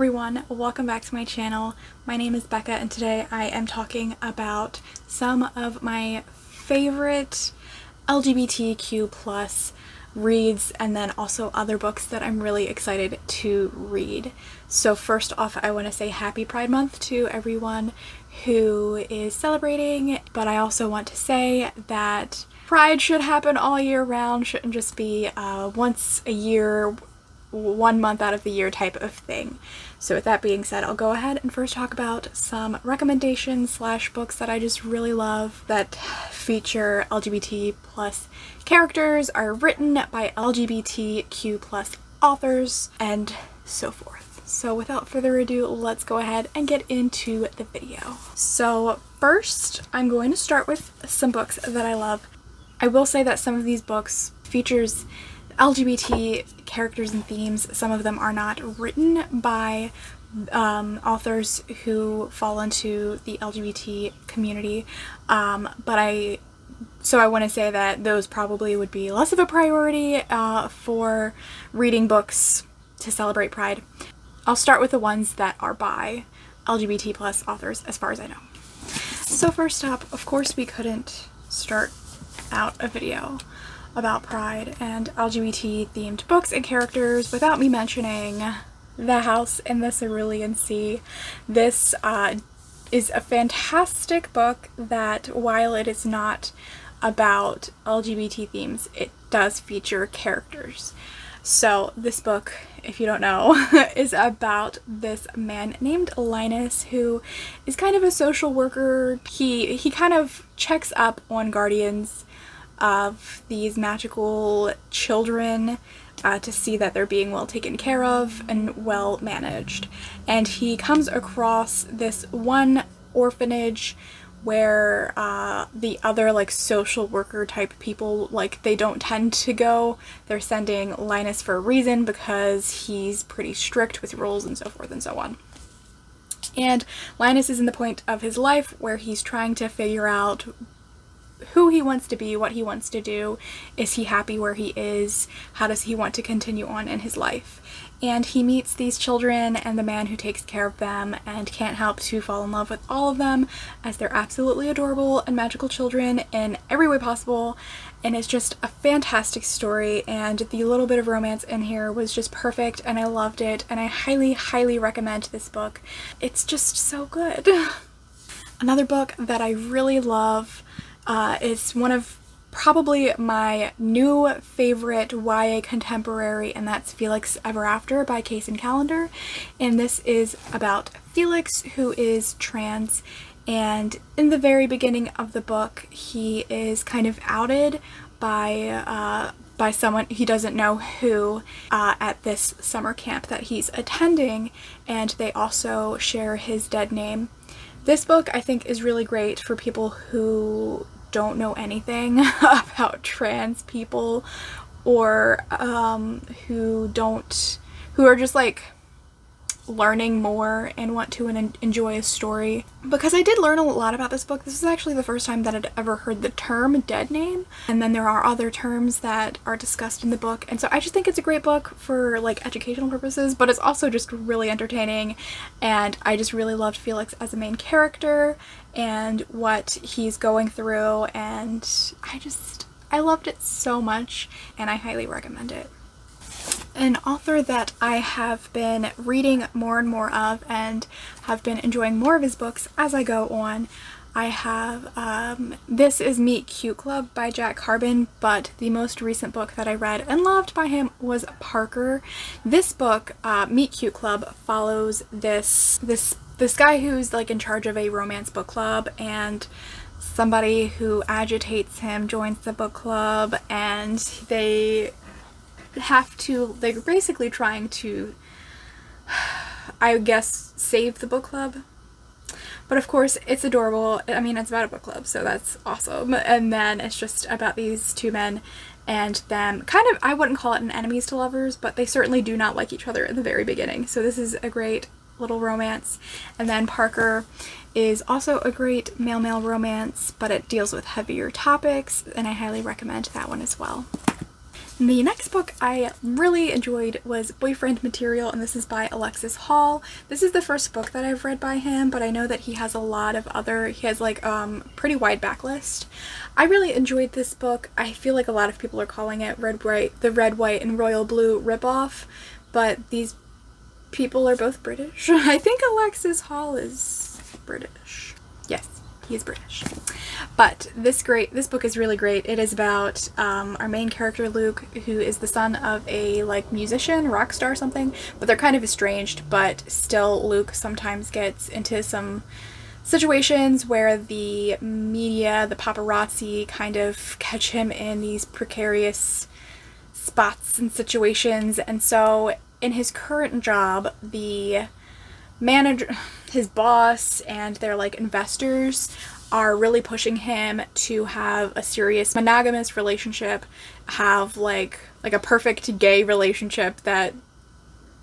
everyone, welcome back to my channel. My name is Becca and today I am talking about some of my favorite LGBTQ plus reads and then also other books that I'm really excited to read. So first off, I want to say happy Pride Month to everyone who is celebrating, but I also want to say that Pride should happen all year round, shouldn't just be once a year, 1 month out of the year type of thing. So with that being said, I'll go ahead and first talk about some recommendations / books that I just really love that feature LGBT plus characters, are written by LGBTQ plus authors, and so forth. So without further ado, let's go ahead and get into the video. So first, I'm going to start with some books that I love. I will say that some of these books features LGBT characters and themes. Some of them are not written by authors who fall into the LGBT community, so I want to say that those probably would be less of a priority for reading books to celebrate Pride. I'll start with the ones that are by LGBT plus authors as far as I know. So first up, of course, we couldn't start out a video about Pride and LGBT themed books and characters without me mentioning The House in the Cerulean Sea. This is a fantastic book that, while it is not about LGBT themes, it does feature characters. So this book, if you don't know, is about this man named Linus who is kind of a social worker. He kind of checks up on guardians of these magical children to see that they're being well taken care of and well managed. And he comes across this one orphanage where the other social worker type people, they don't tend to go. They're sending Linus for a reason because he's pretty strict with rules and so forth and so on. And Linus is in the point of his life where he's trying to figure out who he wants to be, what he wants to do. Is he happy where he is? How does he want to continue on in his life? And he meets these children and the man who takes care of them and can't help to fall in love with all of them, as they're absolutely adorable and magical children in every way possible. And it's just a fantastic story, and the little bit of romance in here was just perfect and I loved it, and I highly recommend this book. It's just so good. Another book that I really love is one of probably my new favorite YA contemporary, and that's Felix Ever After by Case and Calendar. And this is about Felix, who is trans, and in the very beginning of the book he is kind of outed by someone he doesn't know who at this summer camp that he's attending, and they also share his dead name. This book I think is really great for people who don't know anything about trans people, or who are just learning more and want to enjoy a story. Because I did learn a lot about this book. This is actually the first time that I'd ever heard the term dead name, and then there are other terms that are discussed in the book, and so I just think it's a great book for educational purposes, but it's also just really entertaining, and I just really loved Felix as a main character and what he's going through, and I loved it so much, and I highly recommend it. An author that I have been reading more and more of and have been enjoying more of his books as I go on, I have This Is Meet Cute Club by Jack Carbon, but the most recent book that I read and loved by him was Parker. This book, Meet Cute Club, follows this guy who's in charge of a romance book club, and somebody who agitates him joins the book club, and they're basically trying to, I guess, save the book club. But of course, it's adorable. I mean, it's about a book club, so that's awesome. And then it's just about these two men and them kind of, I wouldn't call it an enemies to lovers, but they certainly do not like each other at the very beginning. So this is a great little romance. And then Parker is also a great male-male romance, but it deals with heavier topics, and I highly recommend that one as well. The next book I really enjoyed was Boyfriend Material, and this is by Alexis Hall. This is the first book that I've read by him, but I know that he has a lot of other, he has like pretty wide backlist. I really enjoyed this book. I feel like a lot of people are calling it the Red, White, and Royal Blue ripoff, but these people are both British. I think Alexis Hall is British. Yes, he is British. But this book is really great. It is about our main character Luke, who is the son of a like musician, rock star or something, but they're kind of estranged, but still Luke sometimes gets into some situations where the media, the paparazzi, kind of catch him in these precarious spots and situations. And so in his current job, the manager, his boss, and their like investors are really pushing him to have a serious monogamous relationship, have like a perfect gay relationship that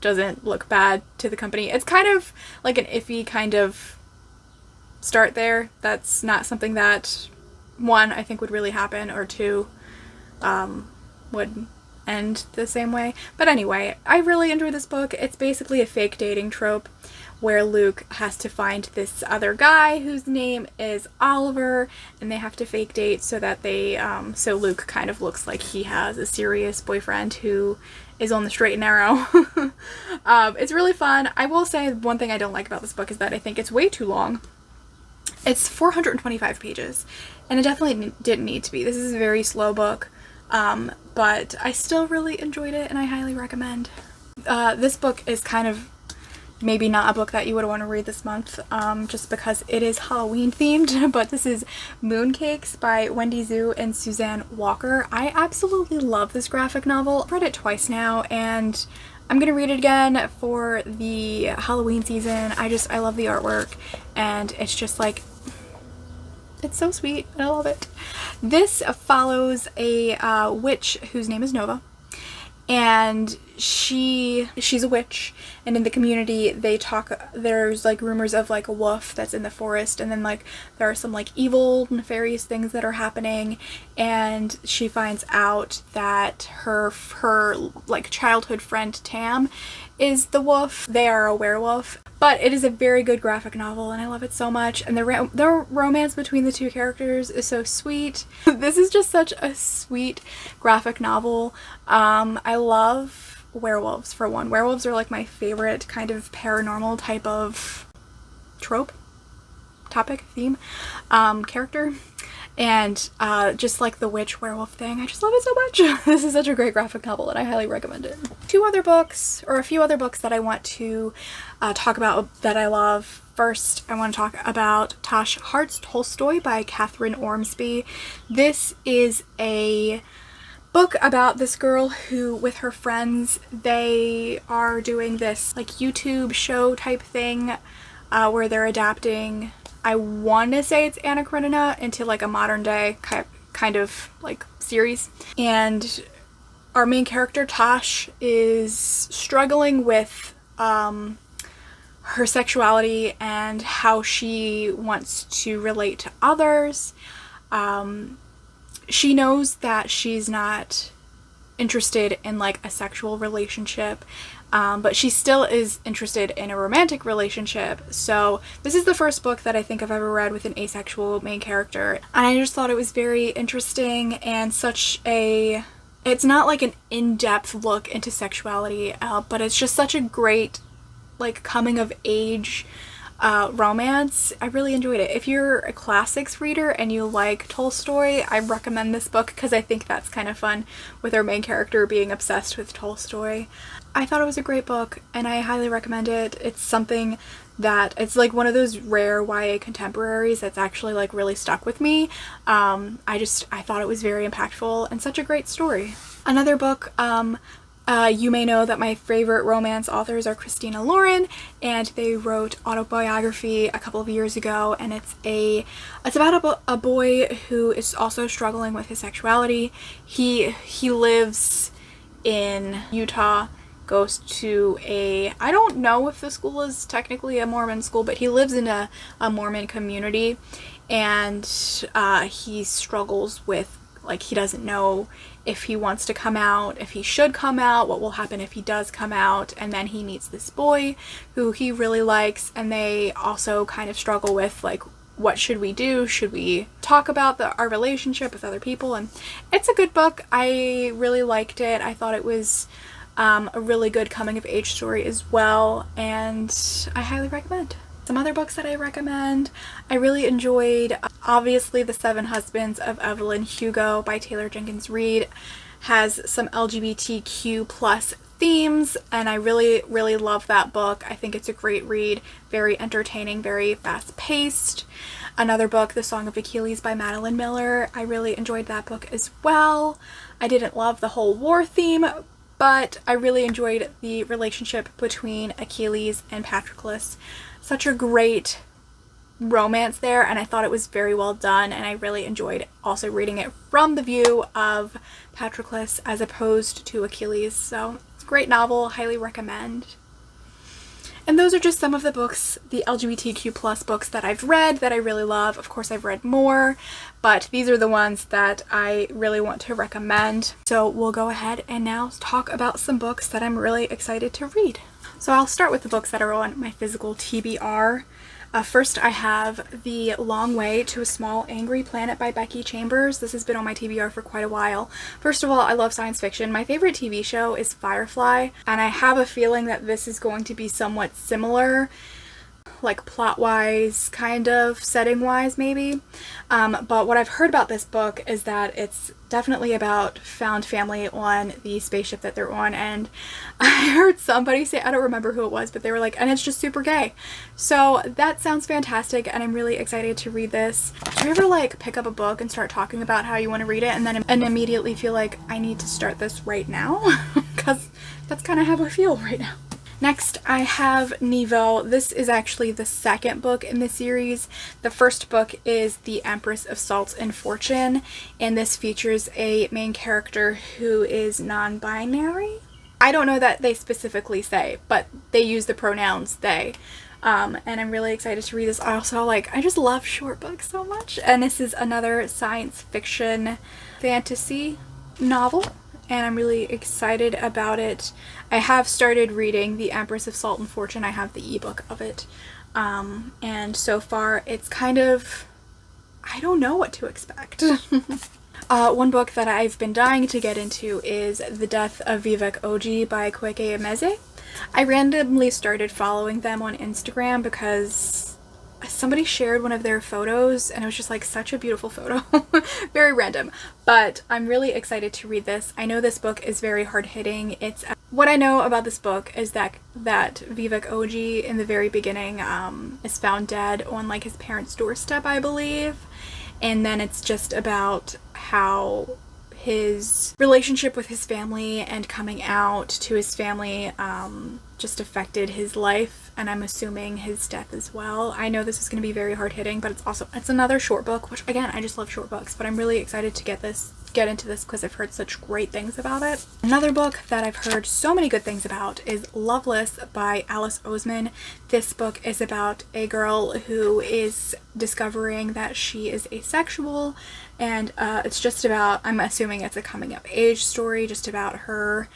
doesn't look bad to the company. It's kind of like an iffy kind of start there. That's not something that, one, I think would really happen, or two, would end the same way. But anyway, I really enjoy this book. It's basically a fake dating trope where Luke has to find this other guy whose name is Oliver, and they have to fake date so that they, so Luke kind of looks like he has a serious boyfriend who is on the straight and narrow. It's really fun. I will say one thing I don't like about this book is that I think it's way too long. It's 425 pages, and it definitely didn't need to be. This is a very slow book, but I still really enjoyed it, and I highly recommend. This book is kind of maybe not a book that you would want to read this month, just because it is Halloween themed, but this is Mooncakes by Wendy Zhu and Suzanne Walker. I absolutely love this graphic novel. I've read it twice now, and I'm gonna read it again for the Halloween season. I love the artwork, and it's just like, it's so sweet, and I love it. This follows a witch whose name is Nova, and she's a witch, and in the community there's like rumors of like a wolf that's in the forest, and then like there are some like evil nefarious things that are happening, and she finds out that her like childhood friend Tam is the wolf. They are a werewolf. But it is a very good graphic novel, and I love it so much, and the romance between the two characters is so sweet. This is just such a sweet graphic novel. I love werewolves, for one. Werewolves are like my favorite kind of paranormal type of trope, topic, theme, character. And just like the witch werewolf thing, I just love it so much. This is such a great graphic novel, and I highly recommend it. A few other books that I want to talk about that I love. First, I want to talk about Tosh Hart's Tolstoy by Catherine Ormsby. This is a book about this girl who, with her friends, they are doing this like YouTube show type thing where they're adapting, I want to say it's Anna Karenina, into like a modern day kind of like series. And our main character, Tosh, is struggling with her sexuality and how she wants to relate to others. She knows that she's not interested in like a sexual relationship, but she still is interested in a romantic relationship. So this is the first book that I think I've ever read with an asexual main character, and I just thought it was very interesting and it's not like an in-depth look into sexuality, but it's just such a great like coming of age romance. I really enjoyed it. If you're a classics reader and you like Tolstoy, I recommend this book because I think that's kind of fun, with our main character being obsessed with Tolstoy. I thought it was a great book, and I highly recommend it. It's something that, it's like one of those rare YA contemporaries that's actually like really stuck with me. I thought it was very impactful and such a great story. Another book, you may know that my favorite romance authors are Christina Lauren, and they wrote Autobiography a couple of years ago, and it's about a boy who is also struggling with his sexuality. He lives in Utah, goes to I don't know if the school is technically a Mormon school, but he lives in a Mormon community, and he struggles with Like, he doesn't know if he wants to come out, if he should come out, what will happen if he does come out. And then he meets this boy who he really likes, and they also kind of struggle with, like, what should we do? Should we talk about our relationship with other people? And it's a good book. I really liked it. I thought it was a really good coming of age story as well, and I highly recommend. Some other books that I recommend, I really enjoyed, obviously, The Seven Husbands of Evelyn Hugo by Taylor Jenkins Reid. Has some LGBTQ plus themes, and I really, really love that book. I think it's a great read, very entertaining, very fast-paced. Another book, The Song of Achilles by Madeline Miller. I really enjoyed that book as well. I didn't love the whole war theme, but I really enjoyed the relationship between Achilles and Patroclus. Such a great romance there, and I thought it was very well done, and I really enjoyed also reading it from the view of Patroclus as opposed to Achilles. So it's a great novel, highly recommend. And those are just some of the books, the LGBTQ plus books that I've read that I really love. Of course, I've read more, but these are the ones that I really want to recommend. So we'll go ahead and now talk about some books that I'm really excited to read. So I'll start with the books that are on my physical TBR. First, I have The Long Way to a Small Angry Planet by Becky Chambers. This has been on my TBR for quite a while. First of all, I love science fiction. My favorite TV show is Firefly, and I have a feeling that this is going to be somewhat similar, like plot-wise, kind of, setting-wise maybe. But what I've heard about this book is that it's definitely about found family on the spaceship that they're on, and I heard somebody say, I don't remember who it was, but they were like, and it's just super gay. So that sounds fantastic, and I'm really excited to read this. Do you ever like pick up a book and start talking about how you want to read it and immediately feel like I need to start this right now? Because that's kind of how I feel right now. Next, I have Nevo. This is actually the second book in the series. The first book is The Empress of Salt and Fortune, and this features a main character who is non-binary. I don't know that they specifically say, but they use the pronouns they. And I'm really excited to read this. I just love short books so much. And this is another science fiction fantasy novel, and I'm really excited about it. I have started reading The Empress of Salt and Fortune. I have the ebook of it. And so far it's kind of, I don't know what to expect. One book that I've been dying to get into is The Death of Vivek Oji by Kweke Emeze. I randomly started following them on Instagram because somebody shared one of their photos, and it was just like such a beautiful photo. Very random, but I'm really excited to read this. I know this book is very hard-hitting. What I know about this book is that Vivek Oji in the very beginning is found dead on like his parents' doorstep, I believe, and then it's just about how his relationship with his family and coming out to his family just affected his life, and I'm assuming his death as well. I know this is going to be very hard-hitting, but it's another short book, which again, I just love short books, but I'm really excited to get into this because I've heard such great things about it. Another book that I've heard so many good things about is Loveless by Alice Oseman. This book is about a girl who is discovering that she is asexual, and it's just about, I'm assuming it's a coming of age story, just about her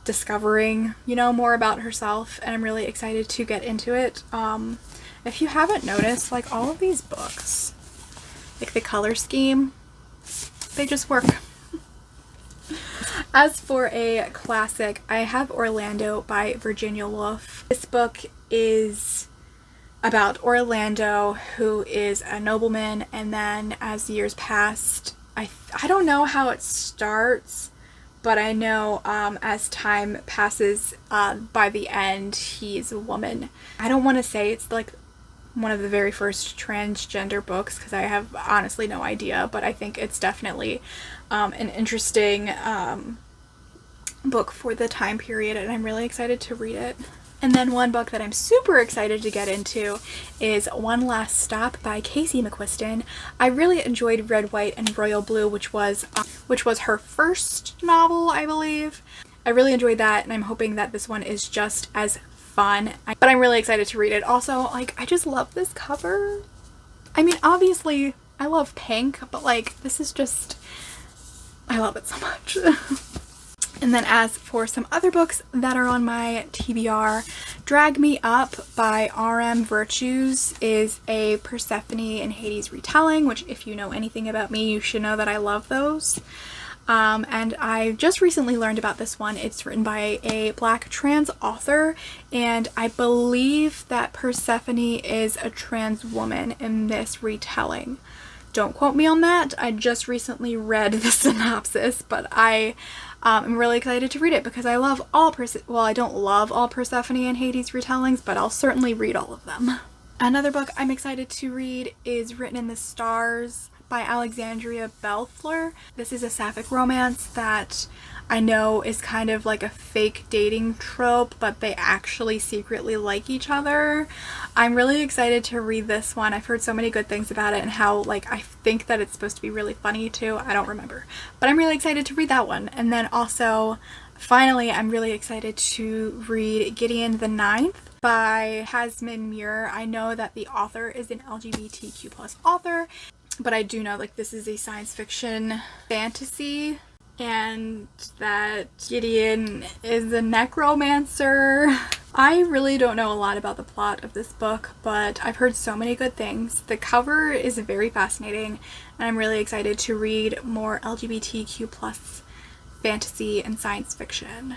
discovering, more about herself, and I'm really excited to get into it. If you haven't noticed, like all of these books, like the color scheme, they just work. As for a classic, I have Orlando by Virginia Woolf. This book is about Orlando, who is a nobleman, and then as the years passed, I don't know how it starts, but I know as time passes, by the end, he's a woman. I don't want to say it's like one of the very first transgender books because I have honestly no idea, but I think it's definitely an interesting book for the time period, and I'm really excited to read it. And then one book that I'm super excited to get into is One Last Stop by Casey McQuiston. I really enjoyed Red, White, and Royal Blue, which was her first novel, I believe. I really enjoyed that, and I'm hoping that this one is just as fun. But I'm really excited to read it. Also, like, I just love this cover. I mean, obviously, I love pink, but like, this is just I love it so much. And then as for some other books that are on my TBR, Drag Me Up by R.M. Virtues is a Persephone and Hades retelling, which if you know anything about me, you should know that I love those. And I just recently learned about this one. It's written by a Black trans author, and I believe that Persephone is a trans woman in this retelling. Don't quote me on that. I just recently read the synopsis, but I am really excited to read it because I love all well, I don't love all Persephone and Hades retellings, but I'll certainly read all of them. Another book I'm excited to read is Written in the Stars by Alexandria Belfleur. This is a sapphic romance that I know is kind of like a fake dating trope, but they actually secretly like each other. I'm really excited to read this one. I've heard so many good things about it and how, like, I think that it's supposed to be really funny too. I don't remember, but I'm really excited to read that one. And then also, finally, I'm really excited to read Gideon the Ninth by Hasmin Muir. I know that the author is an LGBTQ+ author, but I do know, like, this is a science fiction fantasy, and that Gideon is a necromancer. I really don't know a lot about the plot of this book, but I've heard so many good things. The cover is very fascinating, and I'm really excited to read more LGBTQ+ fantasy and science fiction.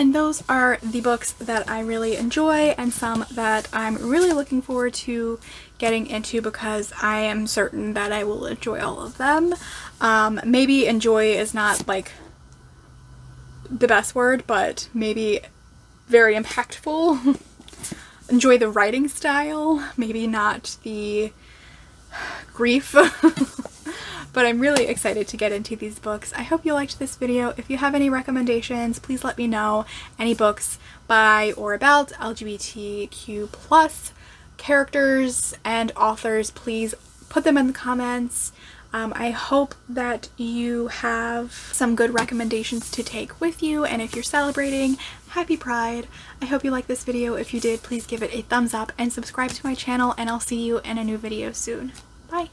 And those are the books that I really enjoy and some that I'm really looking forward to getting into because I am certain that I will enjoy all of them. Maybe enjoy is not like the best word, but maybe very impactful. Enjoy the writing style, maybe not the grief. But I'm really excited to get into these books. I hope you liked this video. If you have any recommendations, please let me know. Any books by or about LGBTQ+ characters and authors, please put them in the comments. I hope that you have some good recommendations to take with you, and if you're celebrating, happy Pride. I hope you liked this video. If you did, please give it a thumbs up and subscribe to my channel, and I'll see you in a new video soon. Bye!